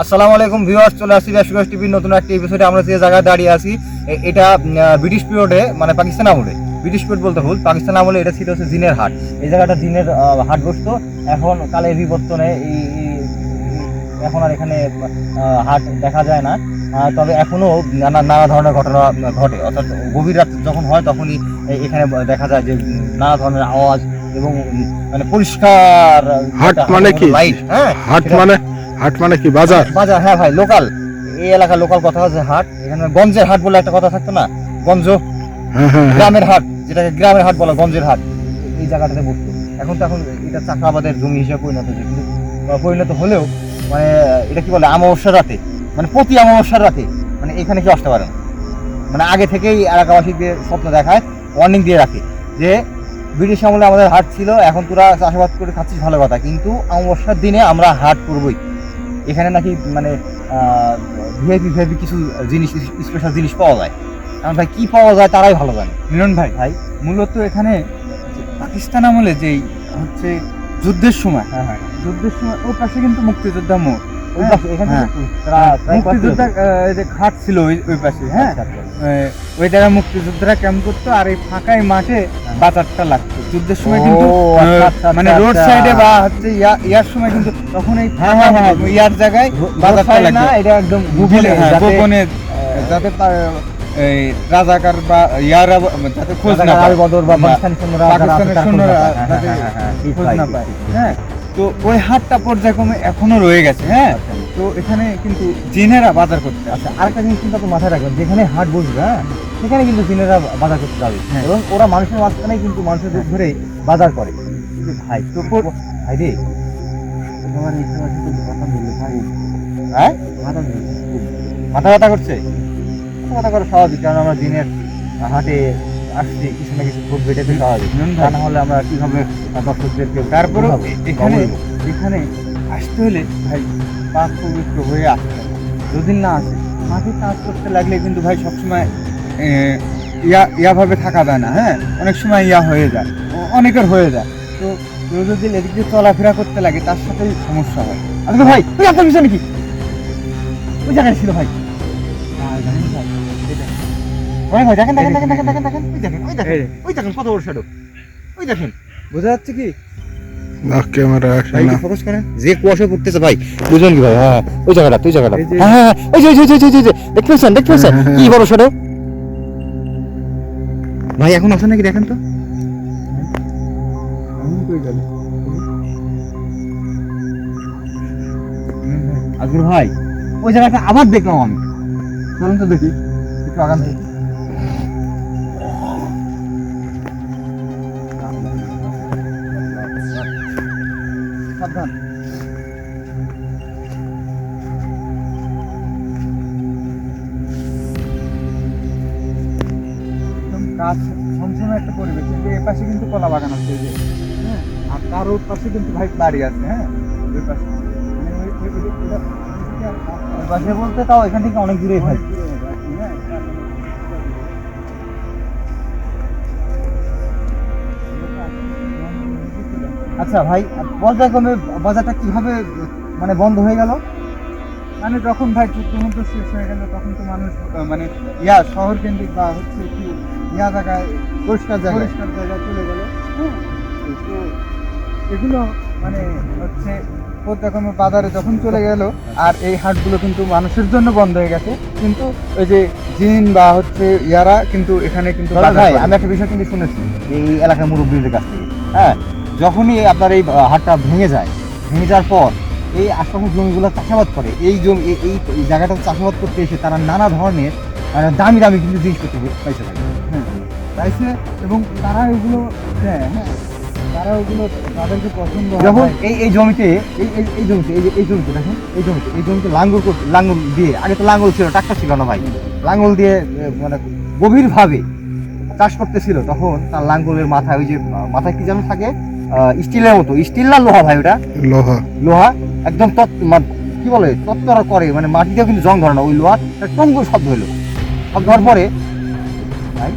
আসসালামু আলাইকুম ভিউয়ার্স, চলে আসছি রেশকুয়াস টিভির নতুন একটা এপিসোডে। আমরা যে জায়গায় দাঁড়িয়ে আছি এটা ব্রিটিশ পিরিয়ডে, মানে পাকিস্তান আমলে, ব্রিটিশ পিরিয়ড বলতে ভুল, পাকিস্তান আমলে এটা ছিল হচ্ছে জিনের হাট। এই জায়গাটা জিনের হাট বসতো। এখন কালের বিবর্তনে এখন আর এখানে হাট দেখা যায় না। তবে এখনো নানা ধরনের ঘটনা ঘটে, অর্থাৎ গভীর রাত যখন হয় তখনই এখানে দেখা যায় যে নানা ধরনের আওয়াজ এবং মানে পরিষ্কার হাট মানে কি? লাইট। হ্যাঁ, হাট মানে কি? বাজার? বাজার, হ্যাঁ ভাই, লোকাল, এই এলাকার লোকাল কথা হচ্ছে হাট। এখানে গঞ্জের হাট বলে একটা কথা থাকতো না, গঞ্জ, গ্রামের হাট, যেটাকে গ্রামের হাট বলা, গঞ্জের হাট, এই জায়গাটাতে বসতো। এখন এটা চাষাবাদের জমি হিসেবে পরিণত হয়েছে, কিন্তু পরিণত হলেও মানে এটা কি বলে, অমাবস্যার রাতে, মানে প্রতি অমাবস্যার রাতে মানে এখানে কেউ আসতে পারে না। মানে আগে থেকেই এলাকাবাসীদের স্বপ্ন দেখায়, ওয়ার্নিং দিয়ে রাখে যে ব্রিটিশ আমলে আমাদের হাট ছিল, এখন তোরা চাষাবাদ করে খাচ্ছিস ভালো কথা, কিন্তু অমাবস্যার দিনে আমরা হাট করবই। এখানে নাকি মানে ভিআইপি কিছু জিনিস, স্পেশাল জিনিস পাওয়া যায়। কারণ ভাই কি পাওয়া যায় তারাই ভালো জানে। মিলন ভাই মূলত এখানে পাকিস্তান আমলে যেই হচ্ছে যুদ্ধের সময়, যুদ্ধের সময় ওর পাশে কিন্তু মুক্তিযোদ্ধা মোড়, ওই পাশে এখানে মুক্তিযোদ্ধা যে ঘাট ছিল ওই পাশে, হ্যাঁ, ওই জায়গায় মুক্তিযোদ্ধারা ক্যাম্প করতো। আর এই ফাঁকা এই মাঠে বাজারটা লাগতো যুদ্ধের সময়, কিন্তু মানে রোড সাইডে বা হচ্ছে ইয়ার সময় কিন্তু তখন এই ইয়ার জায়গায় বাজারটা লাগতো। এটা একদম গোপনে, যাতে এই রাজাকার বা ইয়ারা যাতে খোঁজ না পায়, পাকিস্তানের সৈন্যরা যাতে খোঁজ না পায়। হ্যাঁ, তো ওই হাটটা পর্যায়ক্রমে এখনো রয়ে গেছে। হ্যাঁ, তো এখানে কিন্তু জিনেরা বাজার করতে আসে। আরেকটা জিনিস কিন্তু আপনি মাথায় রাখবেন, যেখানে হাট বসবে, হ্যাঁ, সেখানে কিন্তু জিনেরা বাজার করতে যাবে, এবং ওরা মানুষের মাঝখানেই কিন্তু মানুষের রূপ ধরে বাজার করে। ভাই তো ভাই রে, তোমার এই সময় কিন্তু কথা বললে ভাই, হ্যাঁ, মাথা ব্যথা করছে। মাথা ব্যথা করা স্বাভাবিক, কারণ আমরা দিনের হাটে আসছি, কিছু না কিছু ঘটবে, এটা তো স্বাভাবিক। তা না হলে আমরা কিভাবে দর্শকদেরকে, তারপরে এখানে আসতে হলে ভাই পাক পবিত্র হয়ে আসতে হবে। যদি না আসে, মাঠে কাজ করতে লাগলে কিন্তু ভাই সবসময় ইয়াভাবে থাকা যায় না। হ্যাঁ, অনেক সময় হয়ে যায়, অনেকের হয়ে যায়। তো কেউ যদি এদিক দিয়ে চলাফেরা করতে লাগে, তার সাথেই সমস্যা হয়। আজকে ভাই তুই আপনার বিষয় নাকি ওই জায়গায় ছিল ভাই? ভাই দেখেন দেখেন দেখেন দেখেন দেখেন দেখেন, ওই দেখেন ওই দেখেন ওই দেখেন কত বড় শ্যাডো, ওই দেখেন, বোঝা যাচ্ছে কি? ক্যামেরা ভাই ফোকাস করেন, যে কুয়াশা পড়তেছে ভাই, বুঝলেন কি ভাই? হ্যাঁ, ওই জায়গাটা, তুই জায়গাটা, হ্যাঁ, ওই যে দেখতে পাচ্ছেন কি বড় শ্যাডো ভাই? এখন আসেন নাকি দেখেন তো। আজগুর ভাই, ওই জায়গাটা আবার দেখলাম আমি। চলুন তো দেখি, একটু আগান থেকে। সাবধান। গাছ ঝমঝমে একটা পরিবেশ, কিন্তু এ পাশে কিন্তু কলা বাগান আছে, এই যে, হ্যাঁ, আর তার ওর পাশে কিন্তু ভাই বাড়ি আছে। হ্যাঁ, ওই পাশে মানে ওই পাশে বলতে তাও এখান থেকে অনেক দূরে ভাই। আচ্ছা ভাই, পর্যায়ক্রমে বাজারটা কিভাবে মানে বন্ধ হয়ে গেল? মানে যখন ভাই যুদ্ধ শেষ হয়ে গেল, তখন তো মানুষ মানে শহর কেন্দ্রিক বা হচ্ছে একটু জায়গায়, পরিষ্কার জায়গায় চলে গেল। হ্যাঁ, তো এগুলো মানে হচ্ছে পর্যায়ক্রমে বাজারে যখন চলে গেল, আর এই হাটগুলো কিন্তু মানুষের জন্য বন্ধ হয়ে গেছে। কিন্তু ওই যে জিন বা হচ্ছে ইয়ারা কিন্তু এখানে কিন্তু ভাই, আমি একটা বিষয় কিন্তু শুনেছি এই এলাকার মুরব্বীদের কাছ থেকে। হ্যাঁ, যখনই আপনার এই হাটটা ভেঙে যাওয়ার পর এই আশপাশের জমিগুলো চাষাবাদ করে, এই জমি এই জায়গাটা চাষাবাদ করতে এসে তারা নানা ধরনের দামি কিন্তু জিনিসপত্র পাইছে ভাই। হ্যাঁ, পাইছে, এবং তারা এগুলো দেয়। হ্যাঁ, তারা ওগুলো তাদেরকে পছন্দ হয়। যখন এই জমিতে এই জমিতে দেখেন, এই জমিতে লাঙ্গল দিয়ে, আগে তো লাঙ্গল ছিল, ট্রাক্টর ছিল না ভাই, লাঙ্গল দিয়ে মানে গভীরভাবে চাষ করতেছিল, তখন তার লাঙ্গলের মাথায়, ওই যে মাথায় কি যেন থাকে, স্টিলের মতো, স্টিল না লোহা ভাই, ওটা লোহা একদম কি বলে তত্তরা করে, মানে মাটিতেও কিন্তু জং ধরে না, ওই লোহা টং করে শব্দ হইলো। শব্দ হওয়ার পরে ভাই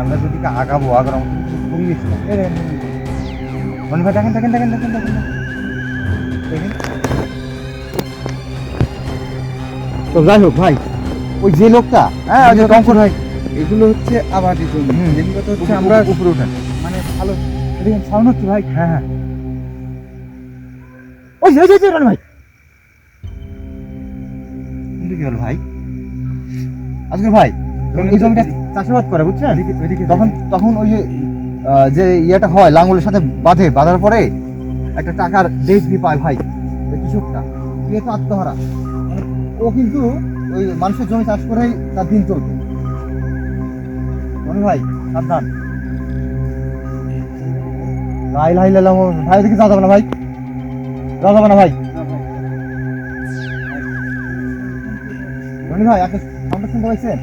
আমরা যদি আগাবো পরিবেশ রনি ভাই দেখেন দেখেন দেখেন দেখেন দেখেন দেখেন। তো যাই হোক ভাই, ওই যে লোকটা, হ্যাঁ ওই যে টঙ্কর ভাই, এগুলো হচ্ছে আবাদি জমি। মেন কথা হচ্ছে আমরা উপরে উঠেন। মানে ভালো সাউন্ড হচ্ছে ভাই। হ্যাঁ হ্যাঁ, ওই যে রনি ভাই, কিন্তু কি হলো ভাই আজকে ভাই, এই জমিটা চাষাবাদ করে বুঝছেন, তখন তখন ওই যে ইয়েটা হয় লাঙ্গলের সাথে বাঁধার পরে একটা টাকার ডেসবি পায় ভাই ওই কৃষকটা, দিয়ে তো আত্মহারা, মানে ও কিন্তু ওই মানুষের জমি চাষ করেই তার দিন চলতো। মনে ভাই সাবধান, লাই লাই লাইলাম ভাই, দেখে যাওয়া যাবে না ভাই, যাওয়া যাবে না ভাই। রনি ভাই আপনি সামনে শুনতে পাইছেন?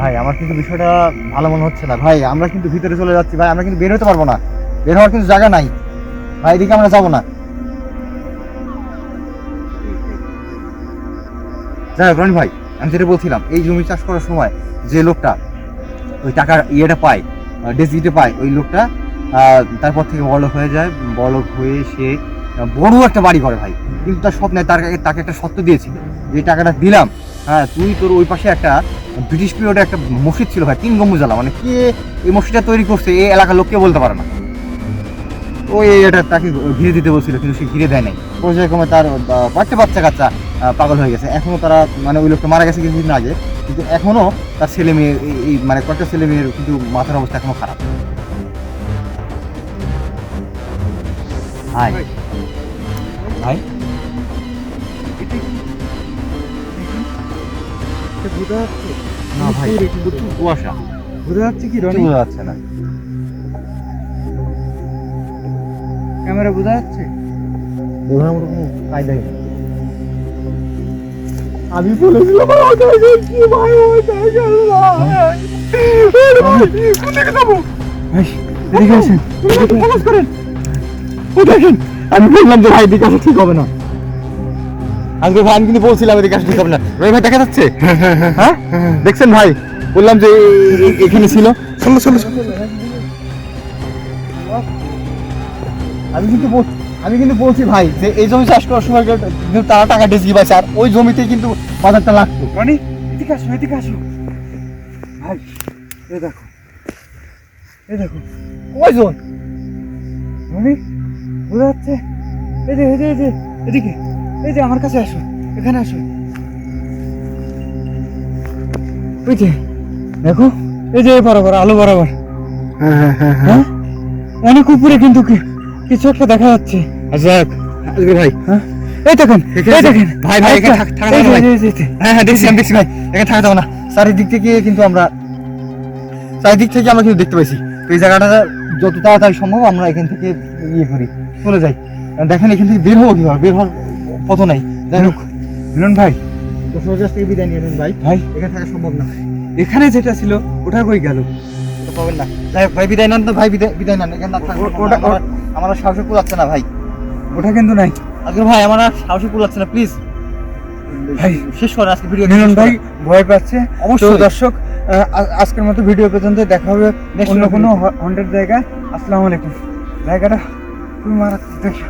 ভাই আমার কিন্তু বিষয়টা ভালো মনে হচ্ছে না ভাই, আমরা কিন্তু ভিতরে চলে যাচ্ছি ভাই, আমরা কিন্তু বের হতে পারবো না, বের হওয়ার কিন্তু জায়গা নাই ভাই, এদিকে আমরা যাবো না। যাই হোক রনি ভাই, আমি যেটা বলছিলাম, এই জমি চাষ করার সময় যে লোকটা ওই টাকার ইয়েটা পায়, ডেসিটা পায়, ওই লোকটা তারপর থেকে বড়লোক হয়ে যায়, বড়লোক হয়ে সে বড় একটা বাড়ি করে ভাই, কিন্তু তার স্বপ্নে তাকে একটা সত্য দিয়েছিল, যে টাকাটা দিলাম, হ্যাঁ তুই তোর ওই পাশে একটা ব্রিটিশ পিরিয়ডে একটা মসজিদ ছিল ভাই, 3 গম্বুজালা, মানে কে এই মসজিদটা তৈরি করছে এই এলাকার লোক কেউ বলতে পারে না, ওই এটা তাকে ঘিরে দিতে বলছিল, কিন্তু সে ঘিরে দেয় নাই, পর্যায়ক্রমে তার বাচ্চা কাচ্চা পাগল হয়ে গেছে, এখনো তারা মানে ওই লোকটা মারা গেছে কিছুদিন আগে, কিন্তু এখনো তার ছেলে মেয়ে এই মানে কয়েকটা ছেলে মেয়ের কিন্তু মাথার অবস্থা এখনো খারাপ। ভাই ভাই বোঝা যাচ্ছে না ভাই, প্রচুর কুয়াশা, বোঝা যাচ্ছে কি কিছু রনি? বোঝা যাচ্ছে না। ক্যামেরা বোঝা যাচ্ছে? বোঝার মতো কোনো কায়দাই নেই। আমি বলেছিলাম আমি বললাম যে ভাই এদিকে আসা ঠিক হবে না, আজকে ভাই আমি কিন্তু বলছিলাম এদিকে আসা ঠিক হবে না। রবি ভাই দেখা যাচ্ছে? হ্যাঁ দেখছেন ভাই, বললাম যে এখানে ছিল। চলো চলো চলো। আমি কিন্তু বলছি ভাই যে এই জমি চাষ করার সময় কিন্তু তারা টাকা ডেসি পাইছে, আর ওই জমিতে কিন্তু বাজারটা লাগতো। রনি এদিকে আসো, এদিকে আসো ভাই, এই দেখো, এই দেখো কয়জন? রনি বোঝা যাচ্ছে? এই যে এই যে এই যে এদিকে, এই যে আমার কাছে আসো, এখানে আসো, ওই যে দেখো, এই যে বরাবর আলো বরাবর, হ্যাঁ হ্যাঁ হ্যাঁ হ্যাঁ। হ্যাঁ অনেক উপরে কিন্তু কিছু একটা দেখা যাচ্ছে। আচ্ছা আজকে ভাই, হ্যাঁ এই দেখেন, এই দেখেন ভাই ভাই এখানে থাকা যাবে না ভাই। হ্যাঁ হ্যাঁ দেখছি, আমি দেখছি ভাই, এখানে থাকা যাবে না। চারিদিক থেকে কিন্তু আমরা কিন্তু দেখতে পাইছি, তো এই জায়গাটা যত তাড়াতাড়ি সম্ভব আমরা এখান থেকে ইয়ে করি, চলে যাই। দেখেন এখান থেকে বের হবো কিভাবে, বের হওয়ার পথ নাই। যাই হোক মিলন ভাই, তো সোজা থেকে বিদায় নিয়ে নেন ভাই, ভাই এখানে থাকা সম্ভব না, এখানে যেটা ছিল ওটা কই গেল? ওটা পাবেন না। যাই হোক ভাই বিদায় নেন তো ভাই, বিদায় নেন, এখানে না থাকবো। আমার আর সাহসে কুলাচ্ছে না ভাই, ওটা কিন্তু নাই আজকে ভাই আমার আর সাহসে কুলাচ্ছে না, প্লিজ ভাই। শেষ করে আজকে ভিডিও। মিলন ভাই ভয় পাচ্ছে অবশ্যই। তো দর্শক, আজকের মতো ভিডিও পর্যন্ত, দেখা হবে অন্য কোনো হন্টেড জায়গায়। আসসালামু আলাইকুম। জায়গাটা খুবই মারাত্মক, দেখো।